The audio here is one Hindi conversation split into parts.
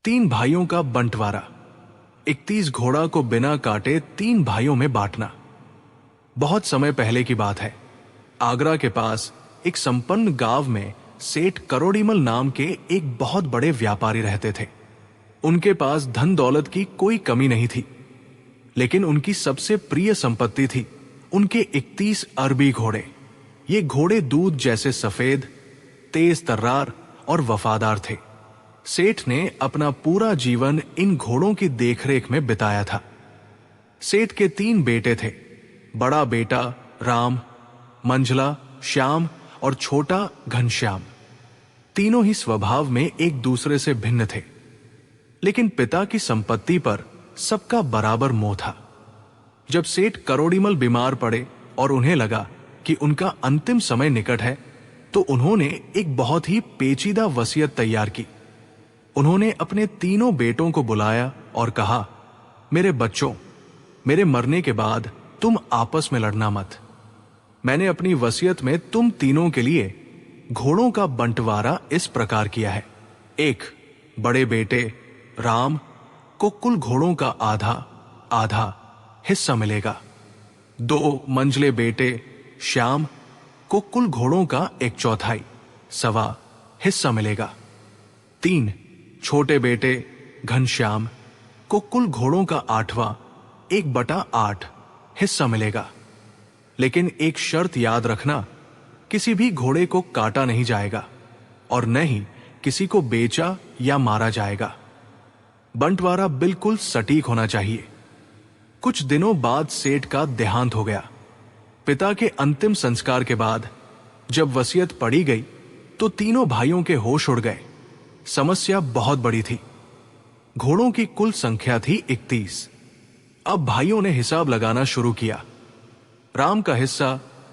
तीन भाइयों का बंटवारा। 31 घोड़ा को बिना काटे 3 भाइयों में बांटना। बहुत समय पहले की बात है। आगरा के पास एक संपन्न गांव में सेठ करोड़ीमल नाम के एक बहुत बड़े व्यापारी रहते थे। उनके पास धन दौलत की कोई कमी नहीं थी, लेकिन उनकी सबसे प्रिय संपत्ति थी उनके 31 अरबी घोड़े। ये घोड़े दूध जैसे सफेद, तेज तर्रार और वफादार थे। सेठ ने अपना पूरा जीवन इन घोड़ों की देखरेख में बिताया था। सेठ के 3 बेटे थे। बड़ा बेटा राम, मंझला श्याम और छोटा घनश्याम। तीनों ही स्वभाव में एक दूसरे से भिन्न थे, लेकिन पिता की संपत्ति पर सबका बराबर मोह था। जब सेठ करोड़ीमल बीमार पड़े और उन्हें लगा कि उनका अंतिम समय निकट है, तो उन्होंने एक बहुत ही पेचीदा वसीयत तैयार की। उन्होंने अपने तीनों बेटों को बुलाया और कहा, मेरे बच्चों, मेरे मरने के बाद तुम आपस में लड़ना मत। मैंने अपनी वसीयत में तुम तीनों के लिए घोड़ों का बंटवारा इस प्रकार किया है। 1, बड़े बेटे राम को कुल घोड़ों का आधा आधा हिस्सा मिलेगा। 2, मंझले बेटे श्याम को कुल घोड़ों का 1/4 सवा हिस्सा मिलेगा। 3, छोटे बेटे घनश्याम को कुल घोड़ों का 8वां 1/8 हिस्सा मिलेगा। लेकिन एक शर्त याद रखना, किसी भी घोड़े को काटा नहीं जाएगा और न ही किसी को बेचा या मारा जाएगा। बंटवारा बिल्कुल सटीक होना चाहिए। कुछ दिनों बाद सेठ का देहांत हो गया। पिता के अंतिम संस्कार के बाद जब वसीयत पढ़ी गई तो तीनों भाइयों के होश उड़ गए। समस्या बहुत बड़ी थी। घोड़ों की कुल संख्या थी 31। अब भाइयों ने हिसाब लगाना शुरू किया। राम का हिस्सा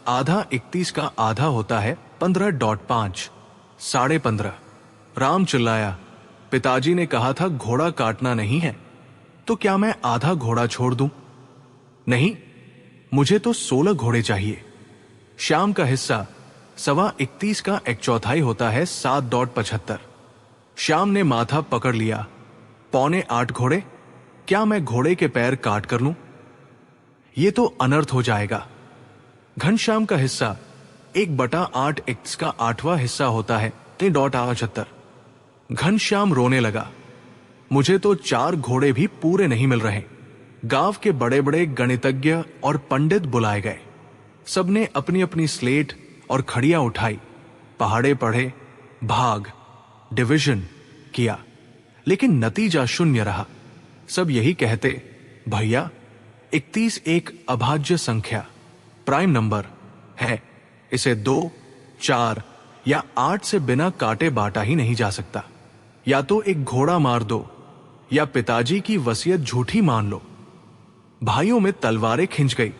आधा 31 का आधा होता है 15.5 15.5। राम चिल्लाया, पिताजी ने कहा था घोड़ा काटना नहीं है, तो क्या मैं आधा घोड़ा छोड़ दूं? नहीं, मुझे तो 16 घोड़े चाहिए। श्याम का हिस्सा सवा 31 का 1/4 होता है 7.75। श्याम ने माथा पकड़ लिया, 7.25 घोड़े? क्या मैं घोड़े के पैर काट कर लूं? ये तो अनर्थ हो जाएगा। घनश्याम का हिस्सा 1/8 x का 8वां हिस्सा होता है 3.75। घनश्याम रोने लगा, मुझे तो 4 घोड़े भी पूरे नहीं मिल रहे। गांव के बड़े बड़े गणितज्ञ और पंडित बुलाए गए। सबने अपनी अपनी स्लेट और खड़ियां उठाई, पहाड़े पढ़े, भाग डिवीजन किया, लेकिन नतीजा शून्य रहा। सब यही कहते, भैया 31 एक अभाज्य संख्या, प्राइम नंबर है, इसे 2, 4 या 8 से बिना काटे बांटा ही नहीं जा सकता। या तो एक घोड़ा मार दो या पिताजी की वसीयत झूठी मान लो। भाइयों में तलवारें खिंच गई।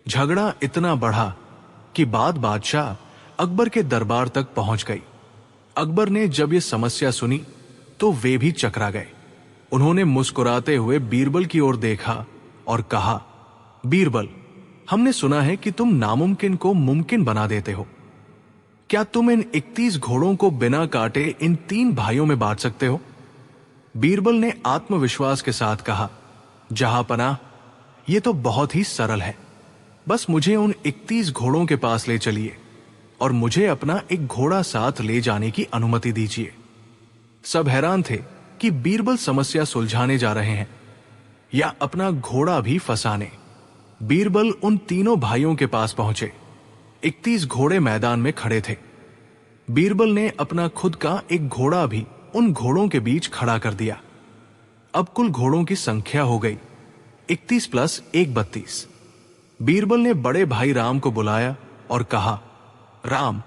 झगड़ा इतना बढ़ा कि बात बादशाह अकबर के दरबार तक पहुंच गई। अकबर ने जब ये समस्या सुनी तो वे भी चकरा गए। उन्होंने मुस्कुराते हुए बीरबल की ओर देखा और कहा, बीरबल, हमने सुना है कि तुम नामुमकिन को मुमकिन बना देते हो। क्या तुम इन 31 घोड़ों को बिना काटे इन 3 भाइयों में बांट सकते हो? बीरबल ने आत्मविश्वास के साथ कहा, जहांपनाह, ये तो बहुत ही सरल है। बस मुझे उन 31 घोड़ों के पास ले चलिए और मुझे अपना एक घोड़ा साथ ले जाने की अनुमति दीजिए। सब हैरान थे कि बीरबल समस्या सुलझाने जा रहे हैं या अपना घोड़ा भी फंसाने। बीरबल उन तीनों भाइयों के पास पहुंचे। 31 घोड़े मैदान में खड़े थे। बीरबल ने अपना खुद का एक घोड़ा भी उन घोड़ों के बीच खड़ा कर दिया। अब कुल घोड़ों की संख्या हो गई 31 + 1 32। बीरबल ने बड़े भाई राम को बुलाया और कहा, राम,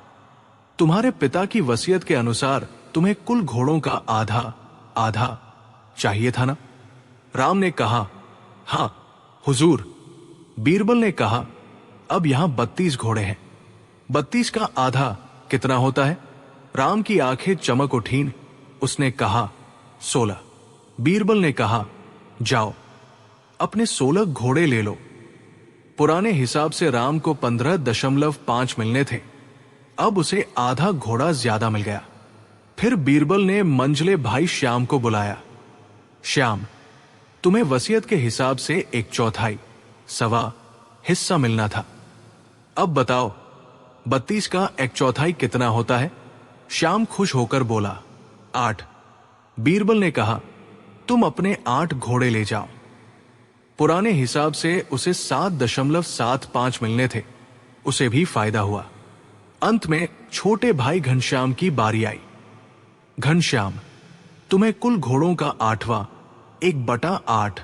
तुम्हारे पिता की वसीयत के अनुसार तुम्हें कुल घोड़ों का आधा आधा चाहिए था ना? राम ने कहा, हां हुजूर। बीरबल ने कहा, अब यहां 32 घोड़े हैं। 32 का आधा कितना होता है? राम की आंखें चमक उठीं। उसने कहा, 16। बीरबल ने कहा, जाओ अपने 16 घोड़े ले लो। पुराने हिसाब से राम को 15.5 मिलने थे। अब उसे आधा घोड़ा ज्यादा मिल गया। फिर बीरबल ने मंझले भाई श्याम को बुलाया। श्याम, तुम्हें वसीयत के हिसाब से 1/4 सवा हिस्सा मिलना था। अब बताओ 32 का 1/4 कितना होता है? श्याम खुश होकर बोला, 8। बीरबल ने कहा, तुम अपने 8 घोड़े ले जाओ। पुराने हिसाब से उसे 7.75 मिलने थे। उसे भी फायदा हुआ। अंत में छोटे भाई घनश्याम की बारी आई। घनश्याम, तुम्हें कुल घोड़ों का 8वां 1/8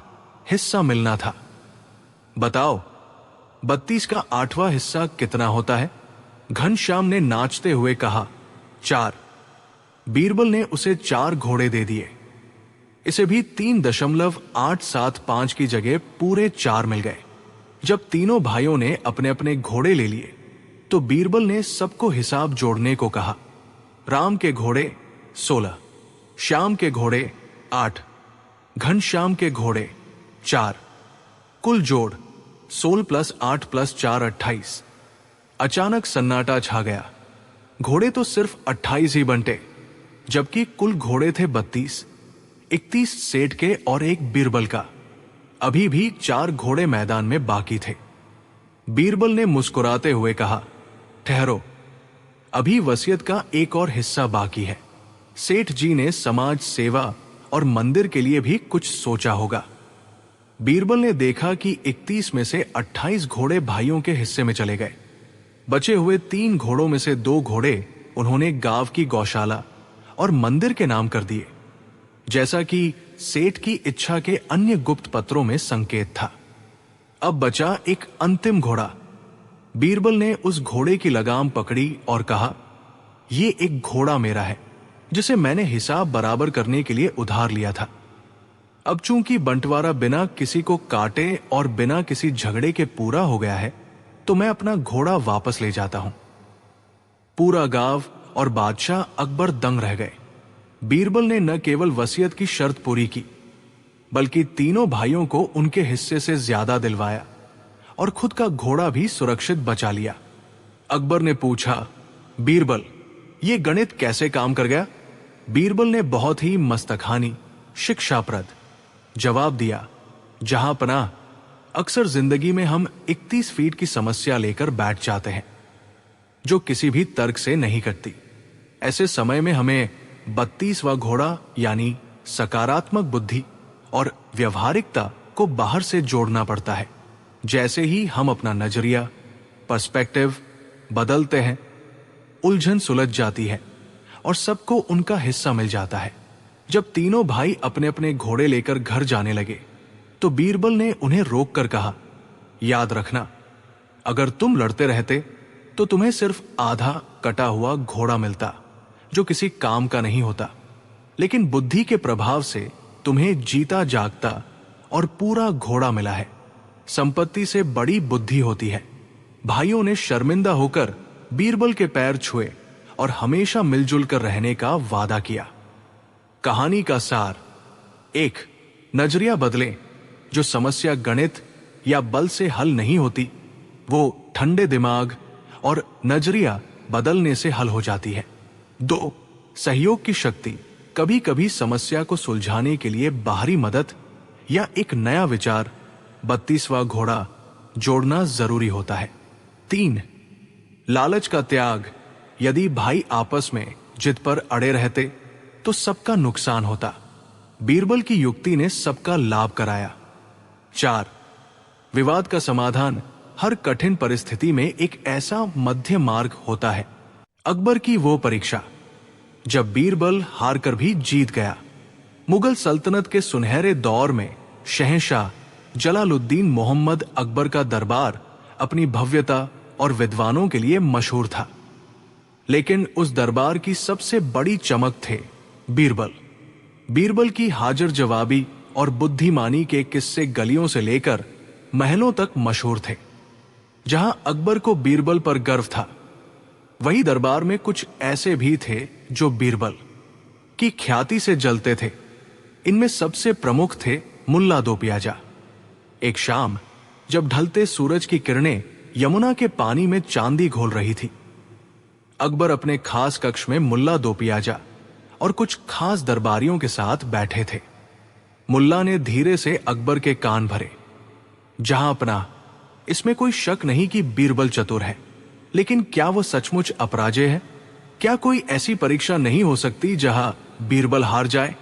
हिस्सा मिलना था। बताओ 32 का 8वां हिस्सा कितना होता है? घनश्याम ने नाचते हुए कहा, 4। बीरबल ने उसे 4 घोड़े दे दिए। इसे भी 3.875 की जगह पूरे 4 मिल गए। जब तीनों भाइयों ने अपने अपने घोड़े ले लिए तो बीरबल ने सबको हिसाब जोड़ने को कहा। राम के घोड़े 16, श्याम के घोड़े 8, घनश्याम के घोड़े 4, कुल जोड़ 16 + 8 + 4 28। अचानक सन्नाटा छा गया। घोड़े तो सिर्फ 28 ही बनते, जबकि कुल घोड़े थे 32। 31 सेठ के और 1 बीरबल का। अभी भी 4 घोड़े मैदान में बाकी थे। बीरबल ने मुस्कुराते हुए कहा, ठहरो, अभी वसीयत का एक और हिस्सा बाकी है। सेठ जी ने समाज सेवा और मंदिर के लिए भी कुछ सोचा होगा। बीरबल ने देखा कि 31 में से 28 घोड़े भाइयों के हिस्से में चले गए। बचे हुए 3 घोड़ों में से 2 घोड़े उन्होंने गांव की गौशाला और मंदिर के नाम कर दिए, जैसा कि सेठ की इच्छा के अन्य गुप्त पत्रों में संकेत था। अब बचा एक अंतिम घोड़ा। बीरबल ने उस घोड़े की लगाम पकड़ी और कहा, यह एक घोड़ा मेरा है, जिसे मैंने हिसाब बराबर करने के लिए उधार लिया था। अब चूंकि बंटवारा बिना किसी को काटे और बिना किसी झगड़े के पूरा हो गया है, तो मैं अपना घोड़ा वापस ले जाता हूं। पूरा गांव और बादशाह अकबर दंग रह गए। बीरबल ने न केवल वसीयत की शर्त पूरी की, बल्कि तीनों भाइयों को उनके हिस्से से ज्यादा दिलवाया और खुद का घोड़ा भी सुरक्षित बचा लिया। अकबर ने पूछा, बीरबल, ये गणित कैसे काम कर गया? बीरबल ने बहुत ही मस्तखानी शिक्षाप्रद जवाब दिया, जहां पनाह, अक्सर जिंदगी में हम 31 फीट की समस्या लेकर बैठ जाते हैं, जो किसी भी तर्क से नहीं कटती। ऐसे समय में हमें 32वां घोड़ा यानी सकारात्मक बुद्धि और व्यवहारिकता को बाहर से जोड़ना पड़ता है। जैसे ही हम अपना नजरिया, पर्सपेक्टिव बदलते हैं, उलझन सुलझ जाती है और सबको उनका हिस्सा मिल जाता है। जब तीनों भाई अपने अपने घोड़े लेकर घर जाने लगे तो बीरबल ने उन्हें रोक कर कहा, याद रखना, अगर तुम लड़ते रहते तो तुम्हें सिर्फ आधा कटा हुआ घोड़ा मिलता, जो किसी काम का नहीं होता। लेकिन बुद्धि के प्रभाव से तुम्हें जीता जागता और पूरा घोड़ा मिला है। संपत्ति से बड़ी बुद्धि होती है। भाइयों ने शर्मिंदा होकर बीरबल के पैर छुए और हमेशा मिलजुल कर रहने का वादा किया। कहानी का सार: 1. नजरिया बदलें। जो समस्या गणित या बल से हल नहीं होती, वो ठंडे दिमाग और नजरिया बदलने से हल हो जाती है। 2. सहयोग की शक्ति। कभी कभी समस्या को सुलझाने के लिए बाहरी मदद या एक नया विचार, 32वां घोड़ा, जोड़ना जरूरी होता है। 3. लालच का त्याग। यदि भाई आपस में जिद पर अड़े रहते तो सबका नुकसान होता। बीरबल की युक्ति ने सबका लाभ कराया। 4. विवाद का समाधान। हर कठिन परिस्थिति में एक ऐसा मध्य मार्ग होता है। अकबर की वो परीक्षा जब बीरबल हार कर भी जीत गया। मुगल सल्तनत के सुनहरे दौर में शहंशाह जलालुद्दीन मोहम्मद अकबर का दरबार अपनी भव्यता और विद्वानों के लिए मशहूर था। लेकिन उस दरबार की सबसे बड़ी चमक थे बीरबल। बीरबल की हाजिर जवाबी और बुद्धिमानी के किस्से गलियों से लेकर महलों तक मशहूर थे। जहां अकबर को बीरबल पर गर्व था, वही दरबार में कुछ ऐसे भी थे जो बीरबल की ख्याति से जलते थे। इनमें सबसे प्रमुख थे मुल्ला दो प्याजा। एक शाम जब ढलते सूरज की किरणें यमुना के पानी में चांदी घोल रही थी, अकबर अपने खास कक्ष में मुल्ला दो प्याजा और कुछ खास दरबारियों के साथ बैठे थे। मुल्ला ने धीरे से अकबर के कान भरे। जहां अपना, इसमें कोई शक नहीं कि बीरबल चतुर है, लेकिन क्या वो सचमुच अपराजय है? क्या कोई ऐसी परीक्षा नहीं हो सकती जहां बीरबल हार जाए?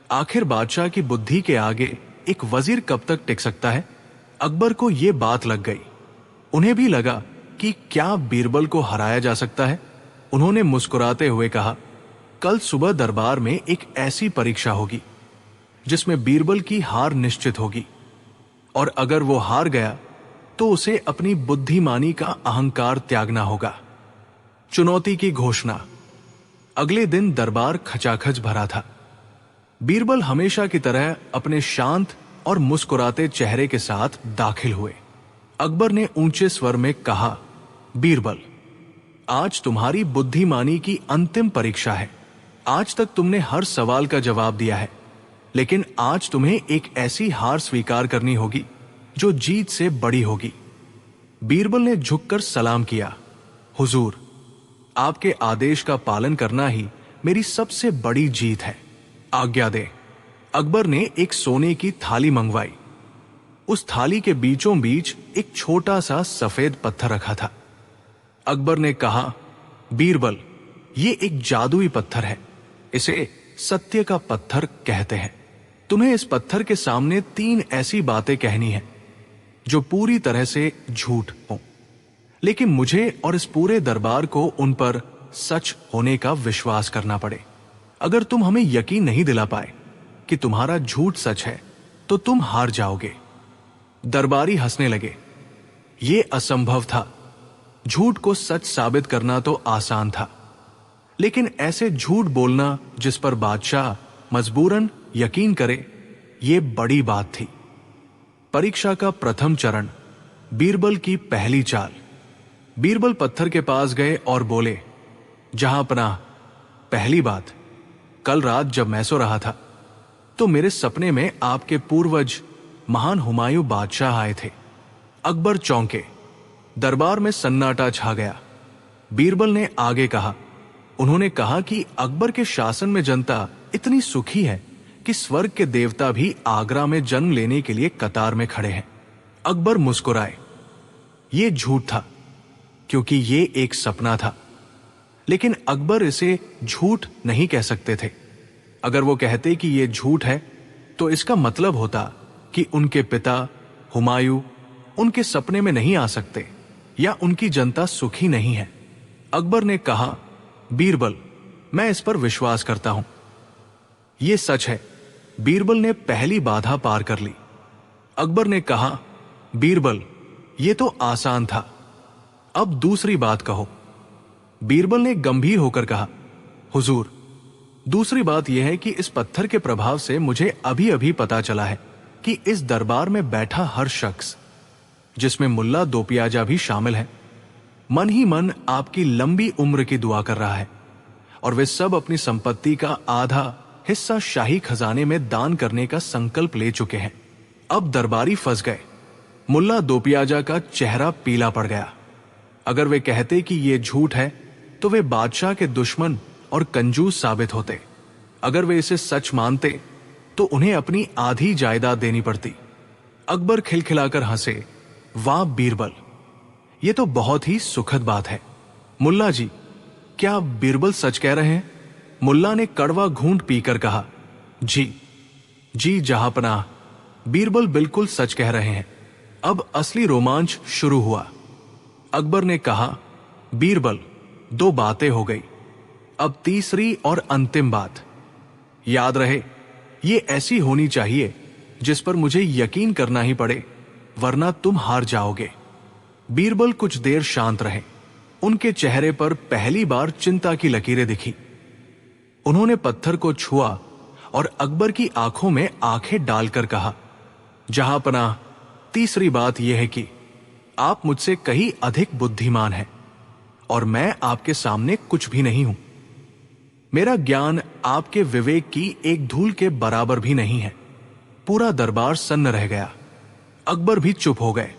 आखिर बादशाह की बुद्धि के आगे एक वजीर कब तक टिक सकता है? अकबर को यह बात लग गई। उन्हें भी लगा कि क्या बीरबल को हराया जा सकता है। उन्होंने मुस्कुराते हुए कहा, कल सुबह दरबार में एक ऐसी परीक्षा होगी जिसमें बीरबल की हार निश्चित होगी, और अगर वो हार गया तो उसे अपनी बुद्धिमानी का अहंकार त्यागना होगा। चुनौती की घोषणा। अगले दिन दरबार खचाखच भरा था। बीरबल हमेशा की तरह अपने शांत और मुस्कुराते चेहरे के साथ दाखिल हुए। अकबर ने ऊंचे स्वर में कहा, बीरबल, आज तुम्हारी बुद्धिमानी की अंतिम परीक्षा है। आज तक तुमने हर सवाल का जवाब दिया है, लेकिन आज तुम्हें एक ऐसी हार स्वीकार करनी होगी जो जीत से बड़ी होगी। बीरबल ने झुककर सलाम किया। हुजूर, आपके आदेश का पालन करना ही मेरी सबसे बड़ी जीत है। आज्ञा दे। अकबर ने एक सोने की थाली मंगवाई। उस थाली के बीचों बीच एक छोटा सा सफेद पत्थर रखा था। अकबर ने कहा, बीरबल, ये एक जादुई पत्थर है। इसे सत्य का पत्थर कहते हैं। तुम्हें इस पत्थर के सामने 3 ऐसी बातें कहनी है जो पूरी तरह से झूठ हो, लेकिन मुझे और इस पूरे दरबार को उन पर सच होने का विश्वास करना पड़े। अगर तुम हमें यकीन नहीं दिला पाए कि तुम्हारा झूठ सच है तो तुम हार जाओगे। दरबारी हंसने लगे। ये असंभव था। झूठ को सच साबित करना तो आसान था, लेकिन ऐसे झूठ बोलना जिस पर बादशाह मजबूरन यकीन करे, ये बड़ी बात थी। परीक्षा का प्रथम चरण, बीरबल की पहली चाल। बीरबल पत्थर के पास गए और बोले, जहां अपना, पहली बात, कल रात जब मैं सो रहा था तो मेरे सपने में आपके पूर्वज महान हुमायूं बादशाह आए थे। अकबर चौंके। दरबार में सन्नाटा छा गया। बीरबल ने आगे कहा, उन्होंने कहा कि अकबर के शासन में जनता इतनी सुखी है कि स्वर्ग के देवता भी आगरा में जन्म लेने के लिए कतार में खड़े हैं। अकबर मुस्कुराए। ये झूठ था, क्योंकि ये एक सपना था, लेकिन अकबर इसे झूठ नहीं कह सकते थे। अगर वो कहते कि ये झूठ है तो इसका मतलब होता कि उनके पिता हुमायूं उनके सपने में नहीं आ सकते, या उनकी जनता सुखी नहीं है। अकबर ने कहा, बीरबल, मैं इस पर विश्वास करता हूं। यह सच है। बीरबल ने पहली बाधा पार कर ली। अकबर ने कहा, बीरबल, यह तो आसान था, अब दूसरी बात कहो। बीरबल ने गंभीर होकर कहा, हुजूर, दूसरी बात यह है कि इस पत्थर के प्रभाव से मुझे अभी अभी पता चला है कि इस दरबार में बैठा हर शख्स, जिसमें मुल्ला दोपियाजा भी शामिल है, मन ही मन आपकी लंबी उम्र की दुआ कर रहा है, और वे सब अपनी संपत्ति का आधा हिस्सा शाही खजाने में दान करने का संकल्प ले चुके हैं। अब दरबारी फंस गए। मुल्ला दोपियाजा का चेहरा पीला पड़ गया। अगर वे कहते कि ये झूठ है तो वे बादशाह के दुश्मन और कंजूस साबित होते। अगर वे इसे सच मानते तो उन्हें अपनी आधी जायदाद देनी पड़ती। अकबर खिलखिलाकर हंसे। वाह बीरबल, ये तो बहुत ही सुखद बात है। मुल्ला जी, क्या बीरबल सच कह रहे हैं? मुल्ला ने कड़वा घूंट पीकर कहा, जी जहांपनाह, बीरबल बिल्कुल सच कह रहे हैं। अब असली रोमांच शुरू हुआ। अकबर ने कहा, बीरबल, 2 बातें हो गई, अब तीसरी और अंतिम बात। याद रहे, ये ऐसी होनी चाहिए जिस पर मुझे यकीन करना ही पड़े, वरना तुम हार जाओगे। बीरबल कुछ देर शांत रहे। उनके चेहरे पर पहली बार चिंता की लकीरें दिखी। उन्होंने पत्थर को छुआ और अकबर की आंखों में आंखें डालकर कहा, जहांपनाह, तीसरी बात यह है कि आप मुझसे कहीं अधिक बुद्धिमान हैं और मैं आपके सामने कुछ भी नहीं हूं। मेरा ज्ञान आपके विवेक की एक धूल के बराबर भी नहीं है। पूरा दरबार सन्न रह गया। अकबर भी चुप हो गए।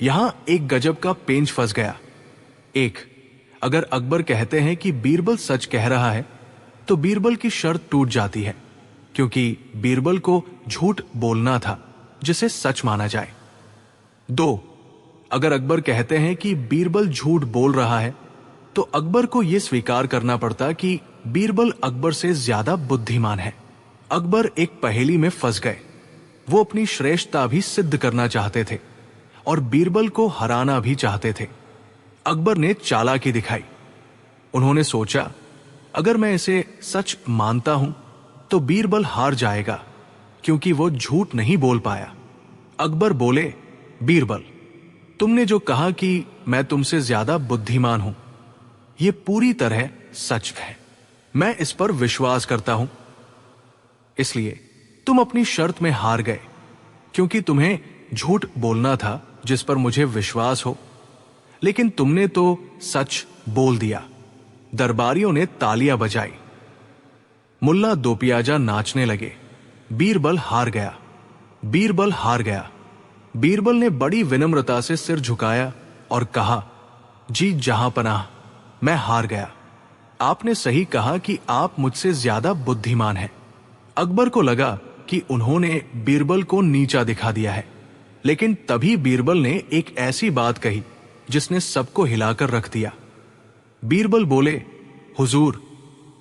यहां एक गजब का पेंच फंस गया। एक, अगर अकबर कहते हैं कि बीरबल सच कह रहा है तो बीरबल की शर्त टूट जाती है, क्योंकि बीरबल को झूठ बोलना था जिसे सच माना जाए। 2, अगर अकबर कहते हैं कि बीरबल झूठ बोल रहा है, तो अकबर को यह स्वीकार करना पड़ता कि बीरबल अकबर से ज्यादा बुद्धिमान है। अकबर एक पहेली में फंस गए। वो अपनी श्रेष्ठता भी सिद्ध करना चाहते थे और बीरबल को हराना भी चाहते थे। अकबर ने चालाकी दिखाई। उन्होंने सोचा, अगर मैं इसे सच मानता हूं तो बीरबल हार जाएगा, क्योंकि वो झूठ नहीं बोल पाया। अकबर बोले, बीरबल, तुमने जो कहा कि मैं तुमसे ज्यादा बुद्धिमान हूं, यह पूरी तरह सच है। मैं इस पर विश्वास करता हूं। इसलिए तुम अपनी शर्त में हार गए, क्योंकि तुम्हें झूठ बोलना था जिस पर मुझे विश्वास हो, लेकिन तुमने तो सच बोल दिया। दरबारियों ने तालियां बजाई। मुल्ला दो पियाजा नाचने लगे। बीरबल हार गया, बीरबल हार गया। बीरबल ने बड़ी विनम्रता से सिर झुकाया और कहा, जी जहां पनाह, मैं हार गया। आपने सही कहा कि आप मुझसे ज्यादा बुद्धिमान हैं। अकबर को लगा कि उन्होंने बीरबल को नीचा दिखा दिया है, लेकिन तभी बीरबल ने एक ऐसी बात कही जिसने सबको हिलाकर रख दिया। बीरबल बोले, हुजूर,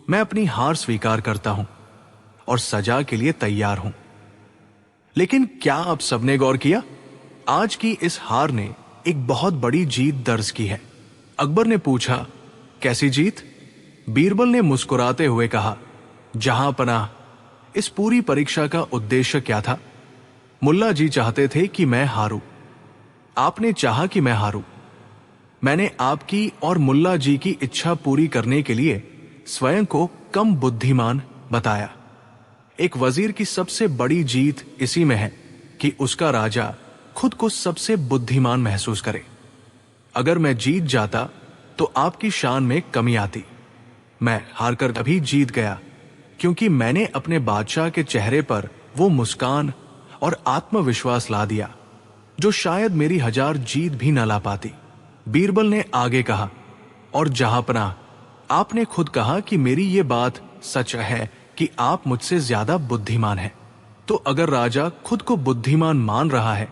मैं अपनी हार स्वीकार करता हूं और सजा के लिए तैयार हूं। लेकिन क्या आप सबने गौर किया? आज की इस हार ने एक बहुत बड़ी जीत दर्ज की है। अकबर ने पूछा, कैसी जीत? बीरबल ने मुस्कुराते हुए कहा, जहां पनाह, इस पूरी परीक्षा का उद्देश्य क्या था? मुल्ला जी चाहते थे कि मैं हारूं। आपने चाहा कि मैं हारूं। मैंने आपकी और मुल्ला जी की इच्छा पूरी करने के लिए स्वयं को कम बुद्धिमान बताया। एक वजीर की सबसे बड़ी जीत इसी में है कि उसका राजा खुद को सबसे बुद्धिमान महसूस करे। अगर मैं जीत जाता तो आपकी शान में कमी आती। मैं हारकर तभी जीत गया क्योंकि मैंने अपने बादशाह के चेहरे पर वो मुस्कान और आत्मविश्वास ला दिया जो शायद मेरी 1000 जीत भी न ला पाती। बीरबल ने आगे कहा, और जहांपनाह, आपने खुद कहा कि मेरी ये बात सच है कि आप मुझसे ज्यादा बुद्धिमान हैं। तो अगर राजा खुद को बुद्धिमान मान रहा है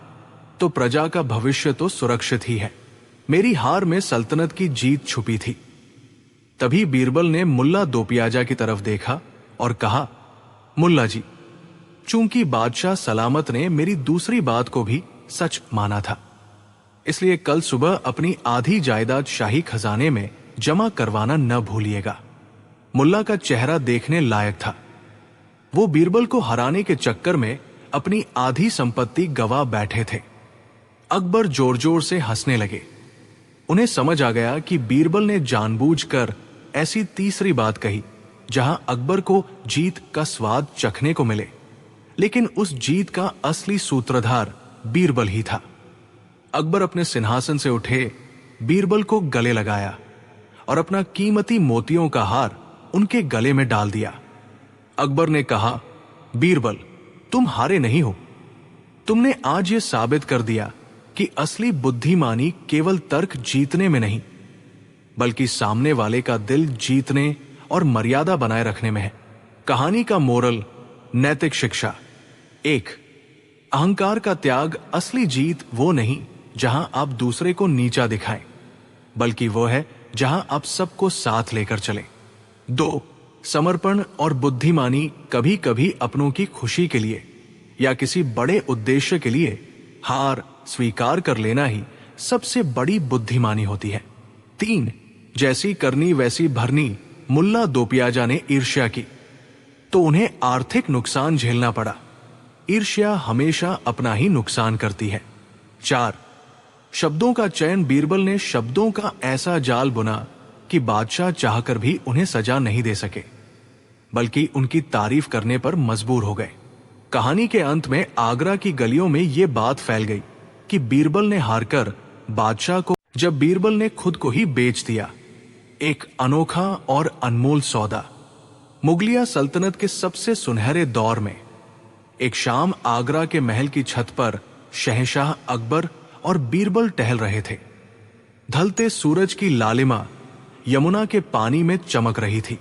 तो प्रजा का भविष्य तो सुरक्षित ही है। मेरी हार में सल्तनत की जीत छुपी थी। तभी बीरबल ने मुल्ला दो पियाजा की तरफ देखा और कहा, मुल्ला जी, चूंकि बादशाह सलामत ने मेरी दूसरी बात को भी सच माना था, इसलिए कल सुबह अपनी आधी जायदाद शाही खजाने में जमा करवाना न भूलिएगा। मुल्ला का चेहरा देखने लायक था। वो बीरबल को हराने के चक्कर में अपनी आधी संपत्ति गवा बैठे थे। अकबर जोर जोर से हंसने लगे। उन्हें समझ आ गया कि बीरबल ने जानबूझकर ऐसी तीसरी बात कही जहां अकबर को जीत का स्वाद चखने को मिले, लेकिन उस जीत का असली सूत्रधार बीरबल ही था। अकबर अपने सिंहासन से उठे, बीरबल को गले लगाया और अपना कीमती मोतियों का हार उनके गले में डाल दिया। अकबर ने कहा, बीरबल, तुम हारे नहीं हो। तुमने आज यह साबित कर दिया कि असली बुद्धिमानी केवल तर्क जीतने में नहीं, बल्कि सामने वाले का दिल जीतने और मर्यादा बनाए रखने में है। कहानी का मोरल, नैतिक शिक्षा। 1, अहंकार का त्याग। असली जीत वो नहीं जहां आप दूसरे को नीचा दिखाएं, बल्कि वो है जहां आप सबको साथ लेकर चलें। 2, समर्पण और बुद्धिमानी कभी कभी अपनों की खुशी के लिए या किसी बड़े उद्देश्य के लिए हार स्वीकार कर लेना ही सबसे बड़ी बुद्धिमानी होती है। 3, जैसी करनी वैसी भरनी। मुल्ला दो पियाजा ने ईर्ष्या की तो उन्हें आर्थिक नुकसान झेलना पड़ा। ईर्ष्या हमेशा अपना ही नुकसान करती है। 4, शब्दों का चयन। बीरबल ने शब्दों का ऐसा जाल बुना कि बादशाह चाहकर भी उन्हें सजा नहीं दे सके, बल्कि उनकी तारीफ करने पर मजबूर हो गए। कहानी के अंत में आगरा की गलियों में यह बात फैल गई कि बीरबल ने हारकर बादशाह को, जब बीरबल ने खुद को ही बेच दिया। एक अनोखा और अनमोल सौदा। मुगलिया सल्तनत के सबसे सुनहरे दौर में एक शाम आगरा के महल की छत पर शहंशाह अकबर और बीरबल टहल रहे थे। ढलते सूरज की लालिमा यमुना के पानी में चमक रही थी।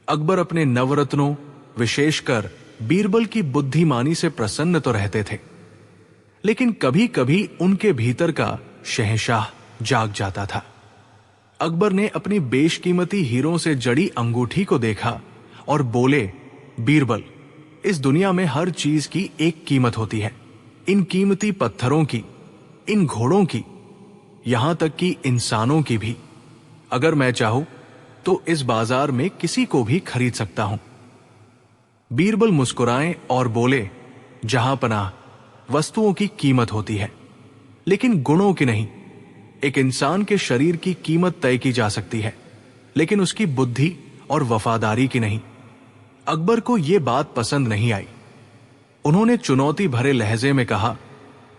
अकबर अपने नवरत्नों, विशेषकर बीरबल की बुद्धिमानी से प्रसन्न तो रहते थे, लेकिन कभी कभी उनके भीतर का शहंशाह जाग जाता था। अकबर ने अपनी बेशकीमती हीरों से जड़ी अंगूठी को देखा और बोले, बीरबल, इस दुनिया में हर चीज की एक कीमत होती है। इन कीमती पत्थरों की, इन घोड़ों की, यहां तक कि इंसानों की भी। अगर मैं चाहूं तो इस बाजार में किसी को भी खरीद सकता हूं। बीरबल मुस्कुराए और बोले, जहां पनाह, वस्तुओं की कीमत होती है, लेकिन गुणों की नहीं। एक इंसान के शरीर की कीमत तय की जा सकती है, लेकिन उसकी बुद्धि और वफादारी की नहीं। अकबर को यह बात पसंद नहीं आई। उन्होंने चुनौती भरे लहजे में कहा,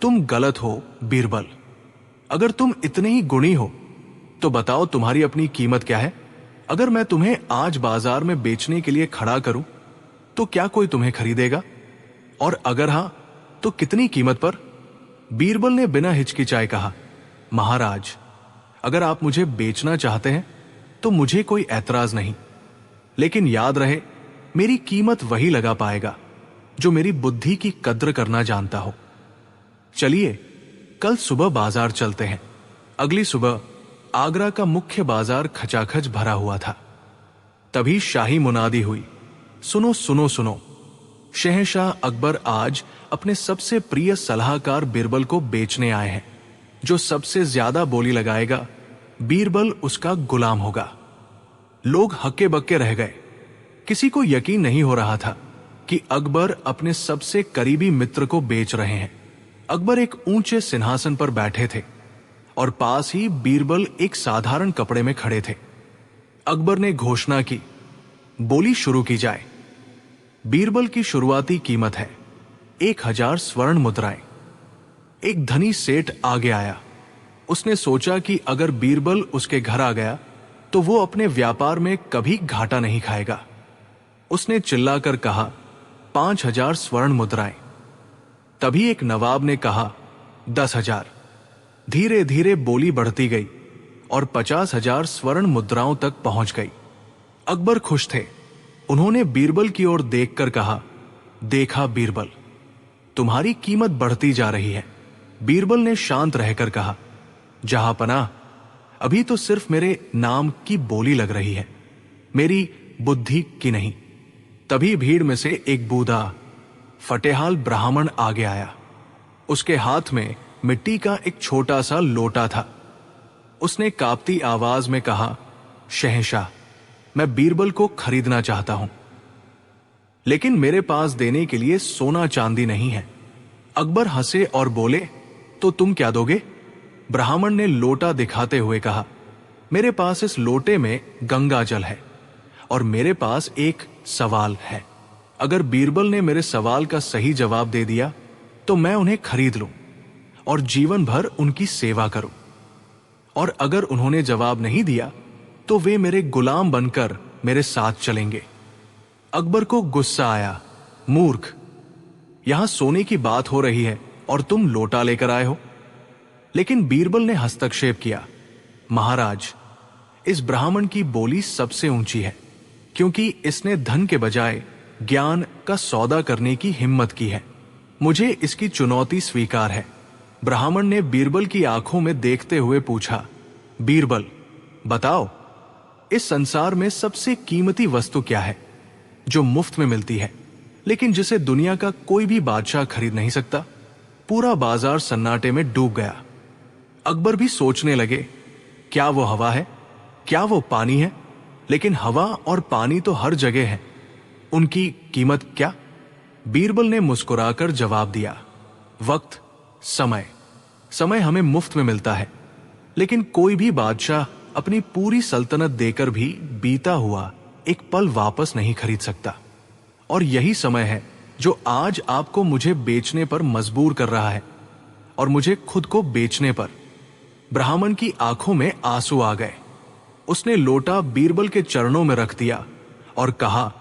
तुम गलत हो बीरबल। अगर तुम इतने ही गुणी हो तो बताओ तुम्हारी अपनी कीमत क्या है। अगर मैं तुम्हें आज बाजार में बेचने के लिए खड़ा करूं तो क्या कोई तुम्हें खरीदेगा, और अगर हां तो कितनी कीमत पर? बीरबल ने बिना हिचकिचाए कहा, महाराज, अगर आप मुझे बेचना चाहते हैं तो मुझे कोई ऐतराज नहीं, लेकिन याद रहे, मेरी कीमत वही लगा पाएगा जो मेरी बुद्धि की कद्र करना जानता हो। चलिए कल सुबह बाजार चलते हैं। अगली सुबह आगरा का मुख्य बाजार खचाखच भरा हुआ था। तभी शाही मुनादी हुई, सुनो सुनो सुनो, शहंशाह अकबर आज अपने सबसे प्रिय सलाहकार बीरबल को बेचने आए हैं। जो सबसे ज्यादा बोली लगाएगा, बीरबल उसका गुलाम होगा। लोग हक्के बक्के रह गए। किसी को यकीन नहीं हो रहा था कि अकबर अपने सबसे करीबी मित्र को बेच रहे हैं। अकबर एक ऊंचे सिंहासन पर बैठे थे और पास ही बीरबल एक साधारण कपड़े में खड़े थे। अकबर ने घोषणा की, बोली शुरू की जाए। बीरबल की शुरुआती कीमत है 1000 स्वर्ण मुद्राएं। एक धनी सेठ आगे आया। उसने सोचा कि अगर बीरबल उसके घर आ गया तो वो अपने व्यापार में कभी घाटा नहीं खाएगा। उसने चिल्लाकर कहा, 5000 स्वर्ण मुद्राएं। तभी एक नवाब ने कहा, 10,000। धीरे धीरे बोली बढ़ती गई और 50,000 स्वर्ण मुद्राओं तक पहुंच गई। अकबर खुश थे। उन्होंने बीरबल की ओर देखकर कहा, देखा बीरबल, तुम्हारी कीमत बढ़ती जा रही है। बीरबल ने शांत रहकर कहा, जहांपनाह, अभी तो सिर्फ मेरे नाम की बोली लग रही है, मेरी बुद्धि की नहीं। तभी भीड़ में से एक बूढ़ा फटेहाल ब्राह्मण आगे आया। उसके हाथ में मिट्टी का एक छोटा सा लोटा था। उसने कांपती आवाज में कहा, शहंशाह, मैं बीरबल को खरीदना चाहता हूं, लेकिन मेरे पास देने के लिए सोना चांदी नहीं है। अकबर हंसे और बोले, तो तुम क्या दोगे? ब्राह्मण ने लोटा दिखाते हुए कहा, मेरे पास इस लोटे में गंगा जल है और मेरे पास एक सवाल है। अगर बीरबल ने मेरे सवाल का सही जवाब दे दिया तो मैं उन्हें खरीद लूं और जीवन भर उनकी सेवा करूं, और अगर उन्होंने जवाब नहीं दिया तो वे मेरे गुलाम बनकर मेरे साथ चलेंगे। अकबर को गुस्सा आया, मूर्ख, यहां सोने की बात हो रही है और तुम लोटा लेकर आए हो। लेकिन बीरबल ने हस्तक्षेप किया, महाराज, इस ब्राह्मण की बोली सबसे ऊंची है, क्योंकि इसने धन के बजाय ज्ञान का सौदा करने की हिम्मत की है। मुझे इसकी चुनौती स्वीकार है। ब्राह्मण ने बीरबल की आंखों में देखते हुए पूछा, बीरबल, बताओ, इस संसार में सबसे कीमती वस्तु क्या है जो मुफ्त में मिलती है, लेकिन जिसे दुनिया का कोई भी बादशाह खरीद नहीं सकता? पूरा बाजार सन्नाटे में डूब गया। अकबर भी सोचने लगे, क्या वो हवा है, क्या वो पानी है? लेकिन हवा और पानी तो हर जगह है, उनकी कीमत क्या? बीरबल ने मुस्कुराकर जवाब दिया, वक्त, समय। समय हमें मुफ्त में मिलता है, लेकिन कोई भी बादशाह अपनी पूरी सल्तनत देकर भी बीता हुआ एक पल वापस नहीं खरीद सकता। और यही समय है जो आज आपको मुझे बेचने पर मजबूर कर रहा है, और मुझे खुद को बेचने पर। ब्राह्मण की आंखों में आंसू आ गए। उसने लोटा बीरबल के चरणों में रख दिया और कहा,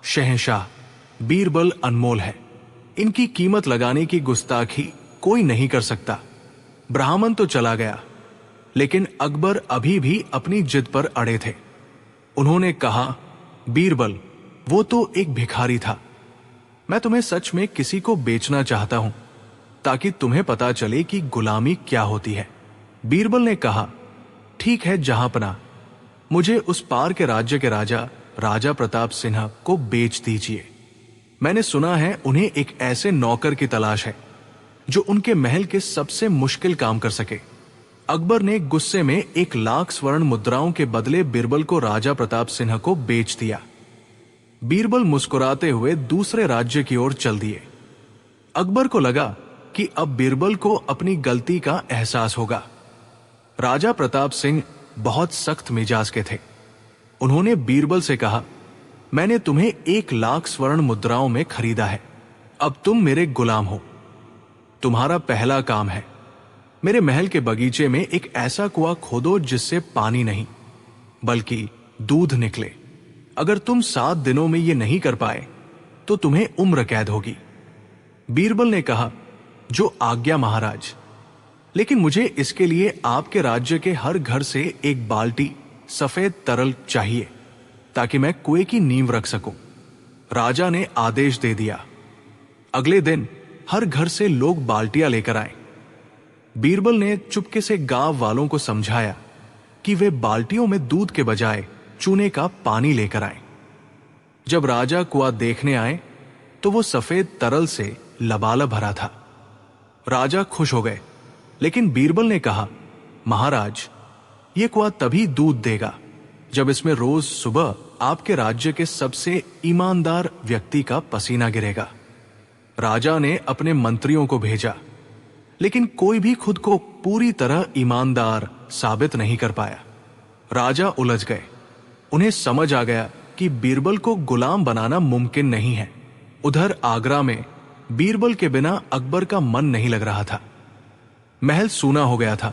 शहंशाह, बीरबल अनमोल है, इनकी कीमत लगाने की गुस्ताखी कोई नहीं कर सकता। ब्राह्मण तो चला गया, लेकिन अकबर अभी भी अपनी जिद पर अड़े थे। उन्होंने कहा, बीरबल, वो तो एक भिखारी था। मैं तुम्हें सच में किसी को बेचना चाहता हूं ताकि तुम्हें पता चले कि गुलामी क्या होती है। बीरबल ने कहा, ठीक है जहांपना, मुझे उस पार के राज्य के राजा राजा प्रताप सिन्हा को बेच दीजिए। मैंने सुना है उन्हें एक ऐसे नौकर की तलाश है जो उनके महल के सबसे मुश्किल काम कर सके। अकबर ने गुस्से में 1,00,000 स्वर्ण मुद्राओं के बदले बीरबल को राजा प्रताप सिन्हा को बेच दिया। बीरबल मुस्कुराते हुए दूसरे राज्य की ओर चल दिए। अकबर को लगा कि अब बीरबल को अपनी गलती का एहसास होगा। राजा प्रताप सिंह बहुत सख्त मिजाज के थे। उन्होंने बीरबल से कहा, मैंने तुम्हें 1,00,000 स्वर्ण मुद्राओं में खरीदा है, अब तुम मेरे गुलाम हो। तुम्हारा पहला काम है, मेरे महल के बगीचे में एक ऐसा कुआं खोदो जिससे पानी नहीं बल्कि दूध निकले। अगर तुम 7 दिनों में यह नहीं कर पाए तो तुम्हें उम्र कैद होगी। बीरबल ने कहा, जो आज्ञा महाराज, लेकिन मुझे इसके लिए आपके राज्य के हर घर से एक बाल्टी सफेद तरल चाहिए ताकि मैं कुएं की नींव रख सकूं। राजा ने आदेश दे दिया। अगले दिन हर घर से लोग बाल्टियां लेकर आए। बीरबल ने चुपके से गांव वालों को समझाया कि वे बाल्टियों में दूध के बजाय चूने का पानी लेकर आए। जब राजा कुआं देखने आए तो वो सफेद तरल से लबालब भरा था। राजा खुश हो गए, लेकिन बीरबल ने कहा, महाराज, ये कुआं तभी दूध देगा जब इसमें रोज सुबह आपके राज्य के सबसे ईमानदार व्यक्ति का पसीना गिरेगा। राजा ने अपने मंत्रियों को भेजा, लेकिन कोई भी खुद को पूरी तरह ईमानदार साबित नहीं कर पाया। राजा उलझ गए। उन्हें समझ आ गया कि बीरबल को गुलाम बनाना मुमकिन नहीं है। उधर आगरा में बीरबल के बिना अकबर का मन नहीं लग रहा था। महल सूना हो गया था।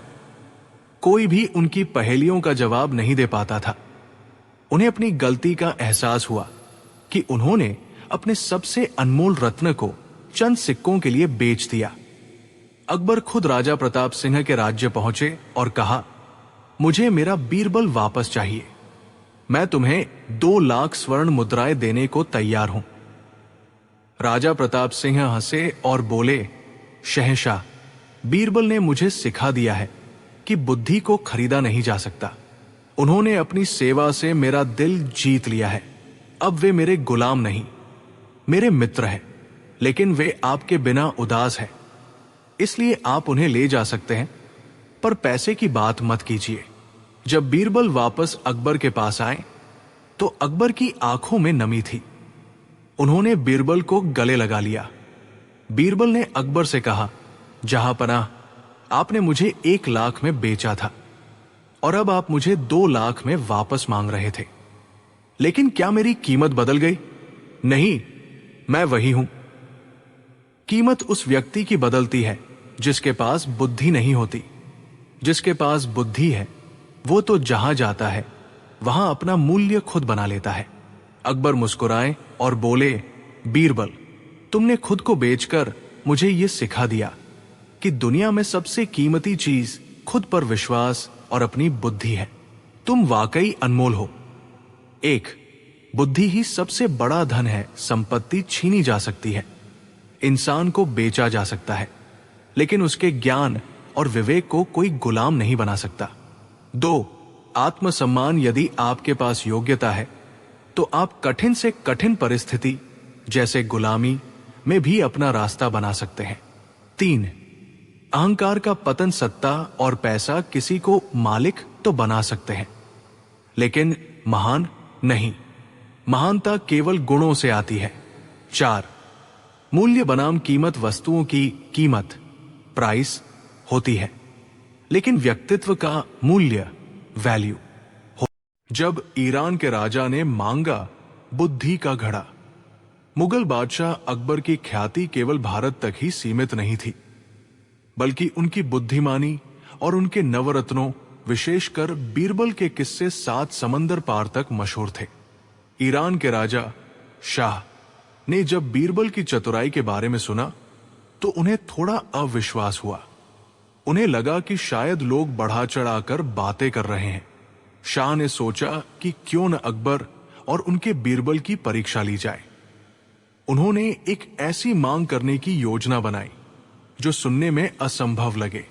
कोई भी उनकी पहेलियों का जवाब नहीं दे पाता था। उन्हें अपनी गलती का एहसास हुआ कि उन्होंने अपने सबसे अनमोल रत्न को चंद सिक्कों के लिए बेच दिया। अकबर खुद राजा प्रताप सिंह के राज्य पहुंचे और कहा, मुझे मेरा बीरबल वापस चाहिए। मैं तुम्हें 2,00,000 स्वर्ण मुद्राएं देने को तैयार हूं। राजा प्रताप सिंह हंसे और बोले, शहंशाह, बीरबल ने मुझे सिखा दिया है कि बुद्धि को खरीदा नहीं जा सकता। उन्होंने अपनी सेवा से मेरा दिल जीत लिया है। अब वे मेरे गुलाम नहीं, मेरे मित्र हैं, लेकिन वे आपके बिना उदास हैं। इसलिए आप उन्हें ले जा सकते हैं, पर पैसे की बात मत कीजिए। जब बीरबल वापस अकबर के पास आए तो अकबर की आंखों में नमी थी। उन्होंने बीरबल को गले लगा लिया। बीरबल ने अकबर से कहा, जहांपनाह, आपने मुझे 1,00,000 में बेचा था और अब आप मुझे 2,00,000 में वापस मांग रहे थे। लेकिन क्या मेरी कीमत बदल गई? नहीं, मैं वही हूं। कीमत उस व्यक्ति की बदलती है जिसके पास बुद्धि नहीं होती। जिसके पास बुद्धि है वो तो जहां जाता है वहां अपना मूल्य खुद बना लेता है। अकबर मुस्कुराए और बोले, बीरबल, तुमने खुद को बेचकर मुझे यह सिखा दिया कि दुनिया में सबसे कीमती चीज खुद पर विश्वास और अपनी बुद्धि है। तुम वाकई अनमोल हो। एक, बुद्धि ही सबसे बड़ा धन है। संपत्ति छीनी जा सकती है, इंसान को बेचा जा सकता है, लेकिन उसके ज्ञान और विवेक को कोई गुलाम नहीं बना सकता। 2, आत्मसम्मान। यदि आपके पास योग्यता है तो आप कठिन से कठिन परिस्थिति जैसे गुलामी में भी अपना रास्ता बना सकते हैं। 3, अहंकार का पतन। सत्ता और पैसा किसी को मालिक तो बना सकते हैं, लेकिन महान नहीं। महानता केवल गुणों से आती है। 4, मूल्य बनाम कीमत। वस्तुओं की कीमत, प्राइस, होती है, लेकिन व्यक्तित्व का मूल्य, वैल्यू। जब ईरान के राजा ने मांगा बुद्धि का घड़ा, मुगल बादशाह अकबर की ख्याति केवल भारत तक ही सीमित नहीं थी, बल्कि उनकी बुद्धिमानी और उनके नवरत्नों, विशेषकर बीरबल के किस्से 7 समंदर पार तक मशहूर थे। ईरान के राजा शाह ने जब बीरबल की चतुराई के बारे में सुना तो उन्हें थोड़ा अविश्वास हुआ। उन्हें लगा कि शायद लोग बढ़ा चढ़ाकर बातें कर रहे हैं। शाह ने सोचा कि क्यों न अकबर और उनके बीरबल की परीक्षा ली जाए। उन्होंने एक ऐसी मांग करने की योजना बनाई जो सुनने में असंभव लगे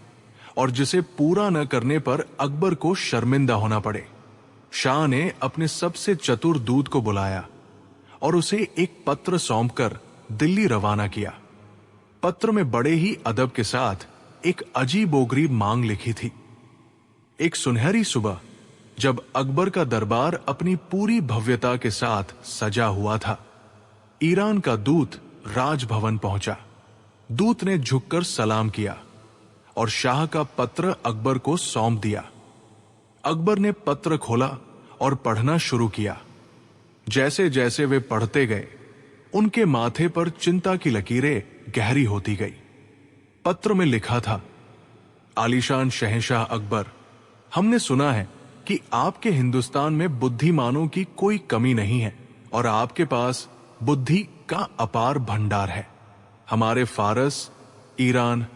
और जिसे पूरा न करने पर अकबर को शर्मिंदा होना पड़े। शाह ने अपने सबसे चतुर दूत को बुलाया और उसे एक पत्र सौंपकर दिल्ली रवाना किया। पत्र में बड़े ही अदब के साथ एक अजीबोगरीब मांग लिखी थी। एक सुनहरी सुबह जब अकबर का दरबार अपनी पूरी भव्यता के साथ सजा हुआ था, ईरान का दूत राजभवन पहुंचा। दूत ने झुककर सलाम किया और शाह का पत्र अकबर को सौंप दिया। अकबर ने पत्र खोला और पढ़ना शुरू किया। जैसे जैसे वे पढ़ते गए, उनके माथे पर चिंता की लकीरें गहरी होती गई। पत्र में लिखा था, आलीशान शहंशाह अकबर, हमने सुना है कि आपके हिंदुस्तान में बुद्धिमानों की कोई कमी नहीं है और आपके पास बुद्धि का अपार भंडार है। हमारे फारस, ईरान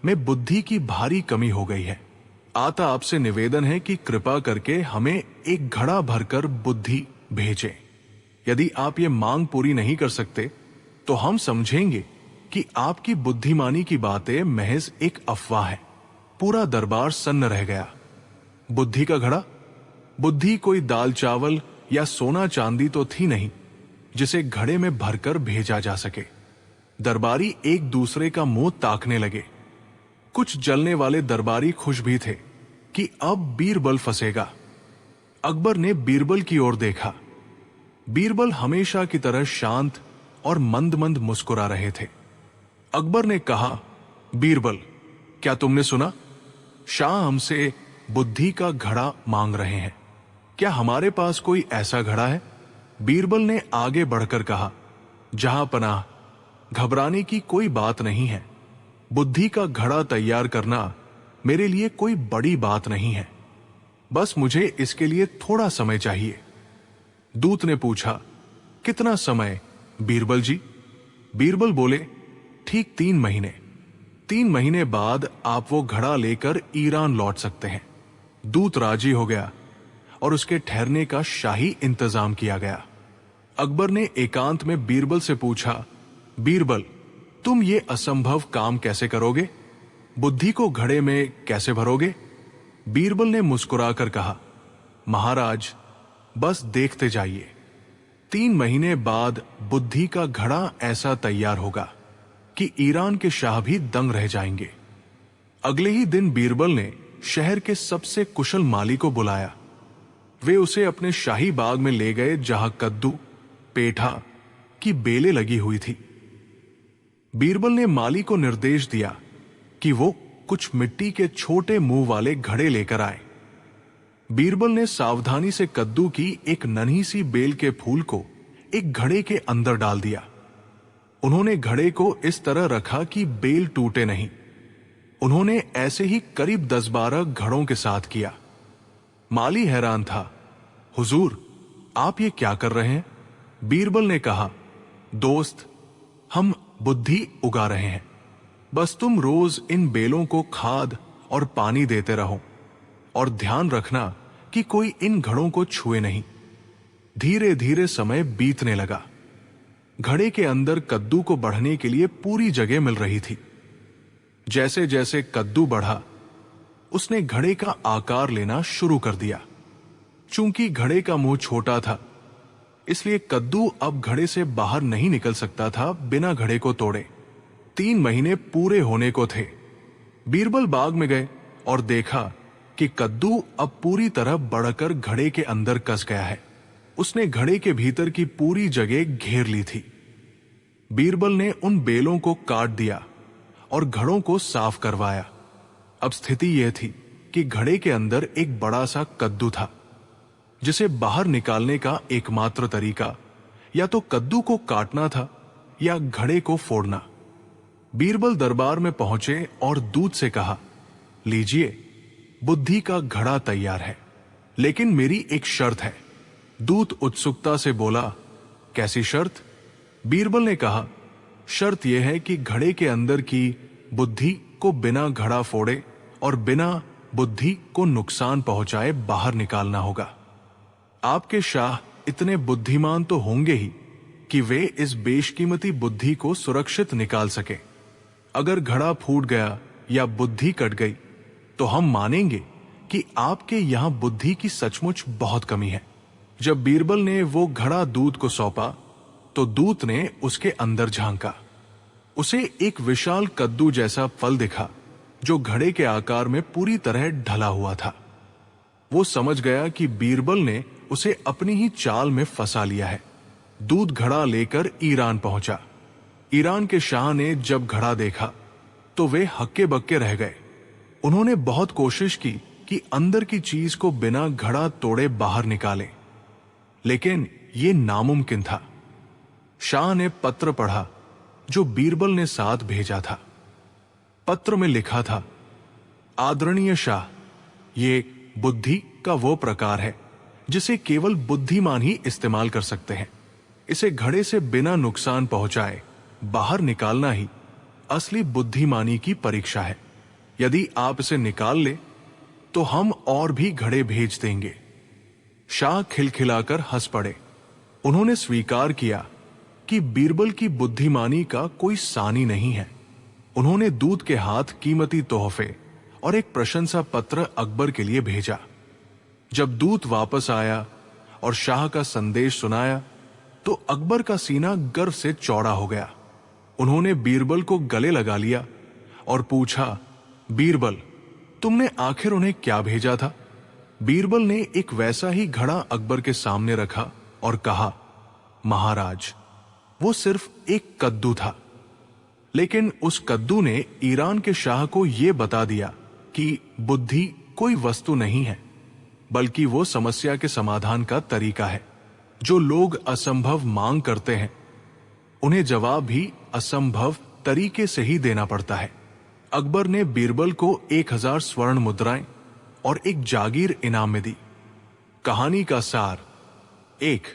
में बुद्धि की भारी कमी हो गई है। आता आपसे निवेदन है कि कृपा करके हमें एक घड़ा भरकर बुद्धि भेजें। यदि आप ये मांग पूरी नहीं कर सकते तो हम समझेंगे कि आपकी बुद्धिमानी की बातें महज एक अफवाह है। पूरा दरबार सन्न रह गया। बुद्धि का घड़ा? बुद्धि कोई दाल चावल या सोना चांदी तो थी नहीं जिसे घड़े में भरकर भेजा जा सके। दरबारी एक दूसरे का मुंह ताकने लगे। कुछ जलने वाले दरबारी खुश भी थे कि अब बीरबल फंसेगा। अकबर ने बीरबल की ओर देखा। बीरबल हमेशा की तरह शांत और मंद मंद मुस्कुरा रहे थे। अकबर ने कहा, बीरबल, क्या तुमने सुना? शाह हमसे बुद्धि का घड़ा मांग रहे हैं। क्या हमारे पास कोई ऐसा घड़ा है? बीरबल ने आगे बढ़कर कहा, जहां पनाह, घबराने की कोई बात नहीं है। बुद्धि का घड़ा तैयार करना मेरे लिए कोई बड़ी बात नहीं है। बस मुझे इसके लिए थोड़ा समय चाहिए। दूत ने पूछा, कितना समय बीरबल जी? बीरबल बोले, ठीक 3 महीने। 3 महीने बाद आप वो घड़ा लेकर ईरान लौट सकते हैं। दूत राजी हो गया और उसके ठहरने का शाही इंतजाम किया गया। अकबर ने एकांत में बीरबल से पूछा, बीरबल, तुम ये असंभव काम कैसे करोगे? बुद्धि को घड़े में कैसे भरोगे? बीरबल ने मुस्कुराकर कहा, महाराज, बस देखते जाइए। 3 महीने बाद बुद्धि का घड़ा ऐसा तैयार होगा कि ईरान के शाह भी दंग रह जाएंगे। अगले ही दिन बीरबल ने शहर के सबसे कुशल माली को बुलाया। वे उसे अपने शाही बाग में ले गए जहां कद्दू, पेठा की बेलें लगी हुई थी। बीरबल ने माली को निर्देश दिया कि वो कुछ मिट्टी के छोटे मुंह वाले घड़े लेकर आए। बीरबल ने सावधानी से कद्दू की एक नन्ही सी बेल के फूल को एक घड़े के अंदर डाल दिया। उन्होंने घड़े को इस तरह रखा कि बेल टूटे नहीं। उन्होंने ऐसे ही करीब 10-12 घड़ों के साथ किया। माली हैरान था। हुजूर, आप ये क्या कर रहे हैं? बीरबल ने कहा, दोस्त, हम बुद्धि उगा रहे हैं। बस तुम रोज इन बेलों को खाद और पानी देते रहो और ध्यान रखना कि कोई इन घड़ों को छुए नहीं। धीरे धीरे समय बीतने लगा। घड़े के अंदर कद्दू को बढ़ने के लिए पूरी जगह मिल रही थी। जैसे जैसे कद्दू बढ़ा, उसने घड़े का आकार लेना शुरू कर दिया। चूंकि घड़े का मुंह छोटा था, इसलिए कद्दू अब घड़े से बाहर नहीं निकल सकता था बिना घड़े को तोड़े। 3 महीने पूरे होने को थे। बीरबल बाग में गए और देखा कि कद्दू अब पूरी तरह बढ़कर घड़े के अंदर कस गया है। उसने घड़े के भीतर की पूरी जगह घेर ली थी। बीरबल ने उन बेलों को काट दिया और घड़ों को साफ करवाया। अब स्थिति यह थी कि घड़े के अंदर एक बड़ा सा कद्दू था, जिसे बाहर निकालने का एकमात्र तरीका या तो कद्दू को काटना था या घड़े को फोड़ना। बीरबल दरबार में पहुंचे और दूत से कहा, लीजिए, बुद्धि का घड़ा तैयार है, लेकिन मेरी एक शर्त है। दूत उत्सुकता से बोला, कैसी शर्त? बीरबल ने कहा, शर्त यह है कि घड़े के अंदर की बुद्धि को बिना घड़ा फोड़े और बिना बुद्धि को नुकसान पहुंचाए बाहर निकालना होगा। आपके शाह इतने बुद्धिमान तो होंगे ही कि वे इस बेशकीमती बुद्धि को सुरक्षित निकाल सके। अगर घड़ा फूट गया या बुद्धि कट गई तो हम मानेंगे कि आपके यहां बुद्धि की सचमुच बहुत कमी है। जब बीरबल ने वो घड़ा दूत को सौंपा तो दूत ने उसके अंदर झांका। उसे एक विशाल कद्दू जैसा फल दिखा जो घड़े के आकार में पूरी तरह ढला हुआ था। वो समझ गया कि बीरबल ने उसे अपनी ही चाल में फंसा लिया है। दूत घड़ा लेकर ईरान पहुंचा। ईरान के शाह ने जब घड़ा देखा तो वे हक्के बक्के रह गए। उन्होंने बहुत कोशिश की कि अंदर की चीज को बिना घड़ा तोड़े बाहर निकालें, लेकिन ये नामुमकिन था। शाह ने पत्र पढ़ा जो बीरबल ने साथ भेजा था। पत्र में लिखा था, आदरणीय शाह, ये बुद्धि का वो प्रकार है जिसे केवल बुद्धिमान ही इस्तेमाल कर सकते हैं। इसे घड़े से बिना नुकसान पहुंचाए बाहर निकालना ही असली बुद्धिमानी की परीक्षा है। यदि आप इसे निकाल ले तो हम और भी घड़े भेज देंगे। शाह खिलखिलाकर हंस पड़े। उन्होंने स्वीकार किया कि बीरबल की बुद्धिमानी का कोई सानी नहीं है। उन्होंने दूत के हाथ कीमती तोहफे और एक प्रशंसा पत्र अकबर के लिए भेजा। जब दूत वापस आया और शाह का संदेश सुनाया तो अकबर का सीना गर्व से चौड़ा हो गया। उन्होंने बीरबल को गले लगा लिया और पूछा, बीरबल, तुमने आखिर उन्हें क्या भेजा था? बीरबल ने एक वैसा ही घड़ा अकबर के सामने रखा और कहा, महाराज, वो सिर्फ एक कद्दू था। लेकिन उस कद्दू ने ईरान के शाह को यह बता दिया कि बुद्धि कोई वस्तु नहीं है, बल्कि वो समस्या के समाधान का तरीका है। जो लोग असंभव मांग करते हैं उन्हें जवाब भी असंभव तरीके से ही देना पड़ता है। अकबर ने बीरबल को 1000 स्वर्ण मुद्राएं और एक जागीर इनाम में दी। कहानी का सार: 1.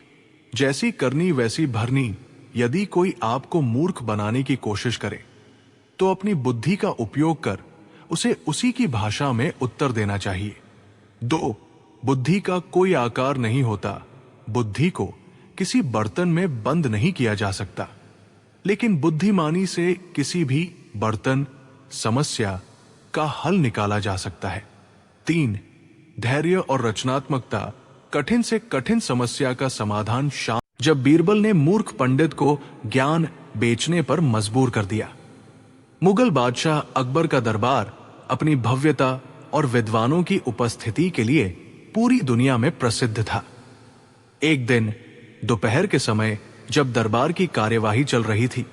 जैसी करनी वैसी भरनी। यदि कोई आपको मूर्ख बनाने की कोशिश करे तो अपनी बुद्धि का उपयोग कर उसे उसी की भाषा में उत्तर देना चाहिए। 2. बुद्धि का कोई आकार नहीं होता। बुद्धि को किसी बर्तन में बंद नहीं किया जा सकता, लेकिन बुद्धिमानी से किसी भी बर्तन समस्या का हल निकाला जा सकता है। 3. धैर्य और रचनात्मकता कठिन से कठिन समस्या का समाधान जब बीरबल ने मूर्ख पंडित को ज्ञान बेचने पर मजबूर कर दिया। मुगल बादशाह अकबर का दरबार अपनी भव्यता और विद्वानों की उपस्थिति के लिए पूरी दुनिया में प्रसिद्ध था। एक दिन दोपहर के समय जब दरबार की कार्यवाही चल रही थी,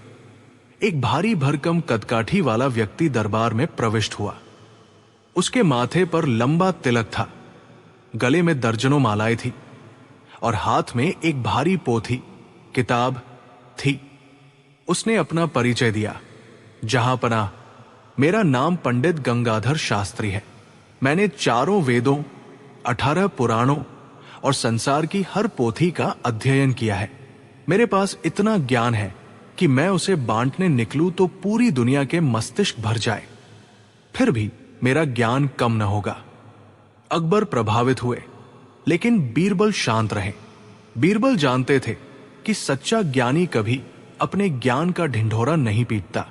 एक भारी भरकम कदकाठी वाला व्यक्ति दरबार में प्रविष्ट हुआ। उसके माथे पर लंबा तिलक था, गले में दर्जनों मालाएं थी और हाथ में एक भारी पोथी किताब थी। उसने अपना परिचय दिया, जहांपनाह, मेरा नाम पंडित गंगाधर शास्त्री है। मैंने 4 वेदों, 18 पुराणों और संसार की हर पोथी का अध्ययन किया है। मेरे पास इतना ज्ञान है कि मैं उसे बांटने निकलूं तो पूरी दुनिया के मस्तिष्क भर जाए, फिर भी मेरा ज्ञान कम न होगा। अकबर प्रभावित हुए, लेकिन बीरबल शांत रहे। बीरबल जानते थे कि सच्चा ज्ञानी कभी अपने ज्ञान का ढिंढोरा नहीं पीटता।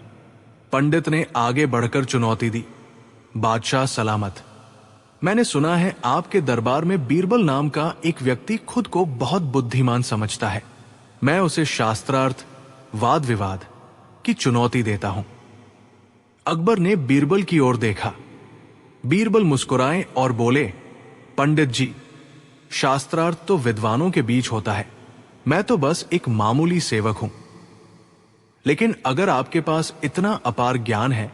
पंडित ने आगे बढ़कर चुनौती दी, बादशाह सलामत, मैंने सुना है आपके दरबार में बीरबल नाम का एक व्यक्ति खुद को बहुत बुद्धिमान समझता है। मैं उसे शास्त्रार्थ, वाद विवाद की चुनौती देता हूं। अकबर ने बीरबल की ओर देखा। बीरबल मुस्कुराए और बोले, पंडित जी, शास्त्रार्थ तो विद्वानों के बीच होता है, मैं तो बस एक मामूली सेवक हूं। लेकिन अगर आपके पास इतना अपार ज्ञान है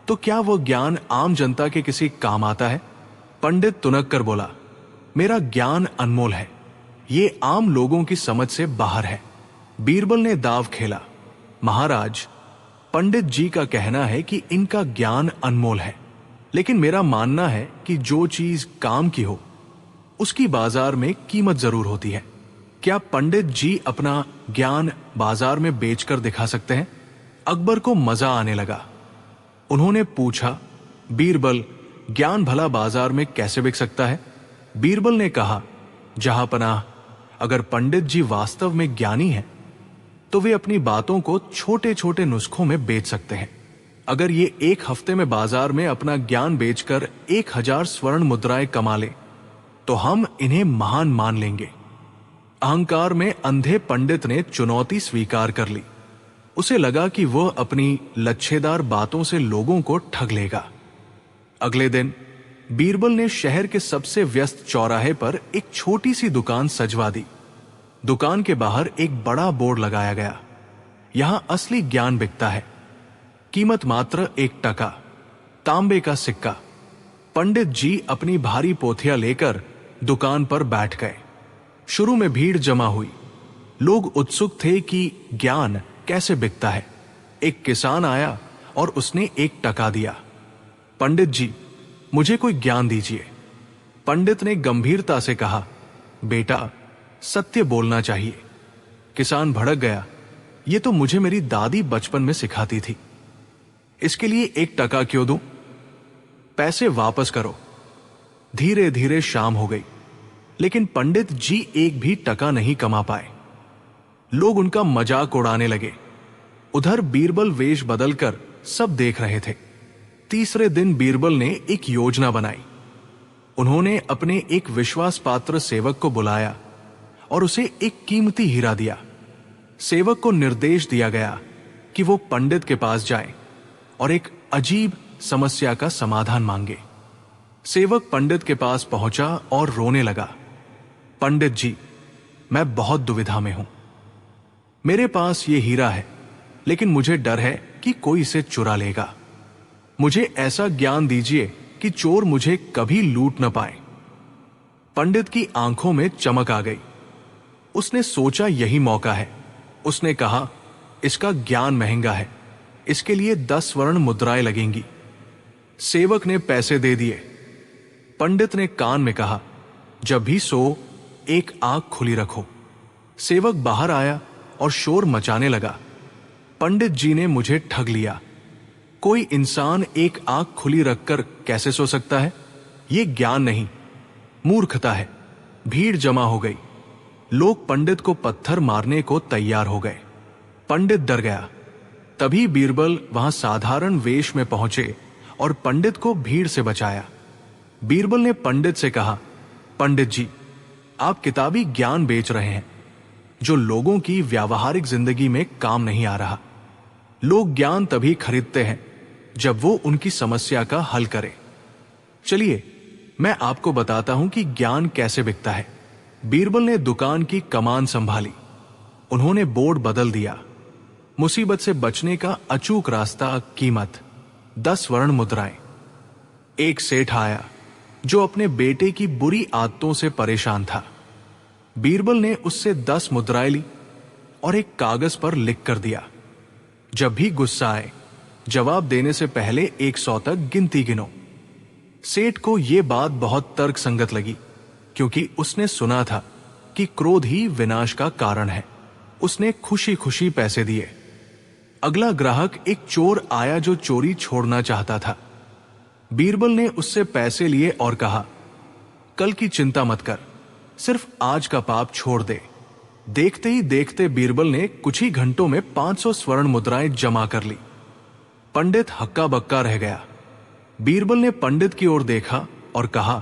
तो क्या वो ज्ञान आम जनता के किसी काम आता है? पंडित तुनक कर बोला, मेरा ज्ञान अनमोल है, ये आम लोगों की समझ से बाहर है। बीरबल ने दाव खेला, महाराज, पंडित जी का कहना है कि इनका ज्ञान अनमोल है, लेकिन मेरा मानना है कि जो चीज काम की हो उसकी बाजार में कीमत जरूर होती है। क्या पंडित जी अपना ज्ञान बाजार में बेचकर दिखा सकते हैं? अकबर को मजा आने लगा। उन्होंने पूछा, बीरबल, ज्ञान भला बाजार में कैसे बिक सकता है? बीरबल ने कहा, जहांपनाह, अगर पंडित जी वास्तव में ज्ञानी हैं, तो वे अपनी बातों को छोटे छोटे नुस्खों में बेच सकते हैं। अगर ये एक हफ्ते में बाजार में अपना ज्ञान बेचकर 1000 स्वर्ण मुद्राएं कमा ले, तो हम इन्हें महान मान लेंगे। अहंकार में अंधे पंडित ने चुनौती स्वीकार कर ली। उसे लगा कि वह अपनी लच्छेदार बातों से लोगों को ठग लेगा। अगले दिन बीरबल ने शहर के सबसे व्यस्त चौराहे पर एक छोटी सी दुकान सजवा दी। दुकान के बाहर एक बड़ा बोर्ड लगाया गया, यहां असली ज्ञान बिकता है, कीमत मात्र 1 टका, तांबे का सिक्का। पंडित जी अपनी भारी पोथियां लेकर दुकान पर बैठ गए। शुरू में भीड़ जमा हुई। लोग उत्सुक थे कि ज्ञान कैसे बिकता है। एक किसान आया और उसने 1 टका दिया। पंडित जी, मुझे कोई ज्ञान दीजिए। पंडित ने गंभीरता से कहा, बेटा, सत्य बोलना चाहिए। किसान भड़क गया, ये तो मुझे मेरी दादी बचपन में सिखाती थी। इसके लिए 1 टका क्यों दूं? पैसे वापस करो। धीरे धीरे शाम हो गई, लेकिन पंडित जी एक भी टका नहीं कमा पाए। लोग उनका मजाक उड़ाने लगे। उधर बीरबल वेश बदलकर सब देख रहे थे। तीसरे दिन बीरबल ने एक योजना बनाई। उन्होंने अपने एक विश्वास पात्र सेवक को बुलाया और उसे एक कीमती हीरा दिया। सेवक को निर्देश दिया गया कि वो पंडित के पास जाए और एक अजीब समस्या का समाधान मांगे। सेवक पंडित के पास पहुंचा और रोने लगा, पंडित जी, मैं बहुत दुविधा में हूं। मेरे पास ये हीरा है, लेकिन मुझे डर है कि कोई इसे चुरा लेगा। मुझे ऐसा ज्ञान दीजिए कि चोर मुझे कभी लूट न पाए। पंडित की आंखों में चमक आ गई। उसने सोचा यही मौका है। उसने कहा, इसका ज्ञान महंगा है, इसके लिए 10 स्वर्ण मुद्राएं लगेंगी। सेवक ने पैसे दे दिए। पंडित ने कान में कहा, जब भी सो एक आंख खुली रखो। सेवक बाहर आया और शोर मचाने लगा, पंडित जी ने मुझे ठग लिया। कोई इंसान एक आंख खुली रखकर कैसे सो सकता है? यह ज्ञान नहीं, मूर्खता है। भीड़ जमा हो गई। लोग पंडित को पत्थर मारने को तैयार हो गए। पंडित डर गया। तभी बीरबल वहां साधारण वेश में पहुंचे और पंडित को भीड़ से बचाया। बीरबल ने पंडित से कहा, पंडित जी, आप किताबी ज्ञान बेच रहे हैं जो लोगों की व्यावहारिक जिंदगी में काम नहीं आ रहा। लोग ज्ञान तभी खरीदते हैं जब वो उनकी समस्या का हल करे। चलिए, मैं आपको बताता हूं कि ज्ञान कैसे बिकता है। बीरबल ने दुकान की कमान संभाली। उन्होंने बोर्ड बदल दिया। मुसीबत से बचने का अचूक रास्ता, कीमत 10 स्वर्ण मुद्राएं। एक सेठ आया जो अपने बेटे की बुरी आदतों से परेशान था। बीरबल ने उससे 10 मुद्राएं ली और एक कागज पर लिख कर दिया, जब भी गुस्सा आए, जवाब देने से पहले 100 तक गिनती गिनो। सेठ को यह बात बहुत तर्कसंगत लगी, क्योंकि उसने सुना था कि क्रोध ही विनाश का कारण है। उसने खुशी खुशी पैसे दिए। अगला ग्राहक एक चोर आया जो चोरी छोड़ना चाहता था। बीरबल ने उससे पैसे लिए और कहा, कल की चिंता मत कर, सिर्फ आज का पाप छोड़ दे। देखते ही देखते बीरबल ने कुछ ही घंटों में 500 स्वर्ण मुद्राएं जमा कर ली। पंडित हक्का बक्का रह गया। बीरबल ने पंडित की ओर देखा और कहा,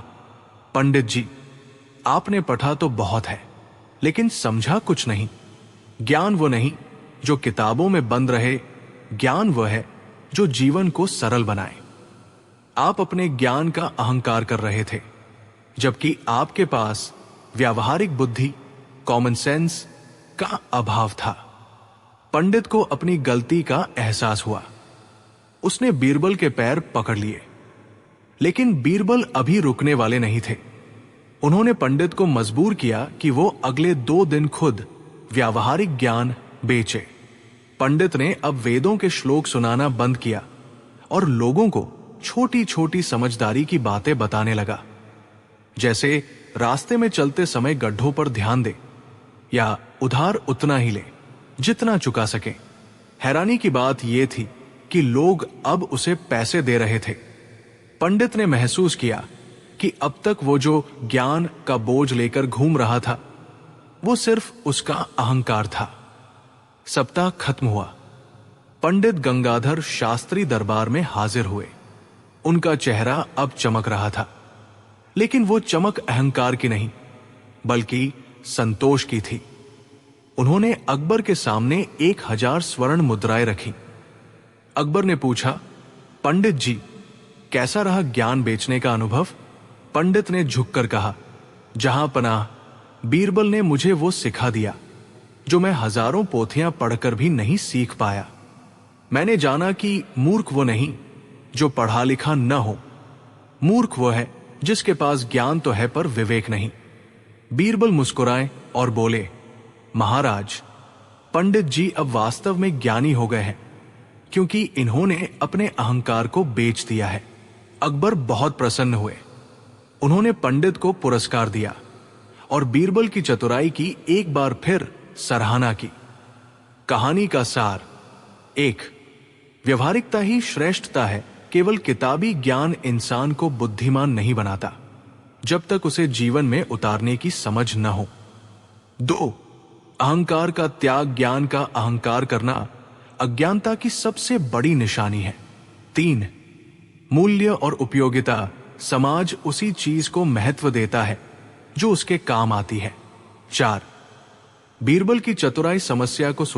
पंडित जी, आपने पढ़ा तो बहुत है, लेकिन समझा कुछ नहीं। ज्ञान वो नहीं जो किताबों में बंद रहे, ज्ञान वह है जो जीवन को सरल बनाए। आप अपने ज्ञान का अहंकार कर रहे थे, जबकि आपके पास व्यावहारिक बुद्धि, कॉमन सेंस का अभाव था। पंडित को अपनी गलती का एहसास हुआ। उसने बीरबल के पैर पकड़ लिए, लेकिन बीरबल अभी रुकने वाले नहीं थे। उन्होंने पंडित को मजबूर किया कि वो अगले 2 दिन खुद व्यावहारिक ज्ञान बेचे। पंडित ने अब वेदों के श्लोक सुनाना बंद किया और लोगों को छोटी छोटी समझदारी की बातें बताने लगा, जैसे रास्ते में चलते समय गड्ढों पर ध्यान दे, या उधार उतना ही ले जितना चुका सके। हैरानी की बात यह थी कि लोग अब उसे पैसे दे रहे थे। पंडित ने महसूस किया कि अब तक वो जो ज्ञान का बोझ लेकर घूम रहा था, वो सिर्फ उसका अहंकार था। सप्ताह खत्म हुआ। पंडित गंगाधर शास्त्री दरबार में हाजिर हुए। उनका चेहरा अब चमक रहा था, लेकिन वो चमक अहंकार की नहीं बल्कि संतोष की थी। उन्होंने अकबर के सामने 1000 स्वर्ण मुद्राएं रखी। अकबर ने पूछा, पंडित जी, कैसा रहा ज्ञान बेचने का अनुभव? पंडित ने झुककर कहा, जहां पनाह, बीरबल ने मुझे वो सिखा दिया जो मैं हजारों पोथियां पढ़कर भी नहीं सीख पाया। मैंने जाना कि मूर्ख वो नहीं जो पढ़ा लिखा न हो, मूर्ख वो है जिसके पास ज्ञान तो है पर विवेक नहीं। बीरबल मुस्कुराए और बोले, महाराज, पंडित जी अब वास्तव में ज्ञानी हो गए हैं, क्योंकि इन्होंने अपने अहंकार को बेच दिया है। अकबर बहुत प्रसन्न हुए। उन्होंने पंडित को पुरस्कार दिया और बीरबल की चतुराई की एक बार फिर सराहना की। कहानी का सार: 1. व्यवहारिकता ही श्रेष्ठता है। केवल किताबी ज्ञान इंसान को बुद्धिमान नहीं बनाता जब तक उसे जीवन में उतारने की समझ न हो। 2. अहंकार का त्याग, ज्ञान का अहंकार करना अज्ञानता की सबसे बड़ी निशानी है। 3. मूल्य और उपयोगिता, समाज उसी चीज को महत्व देता है जो उसके काम आती है। 4. बीरबल की चतुराई समस्या को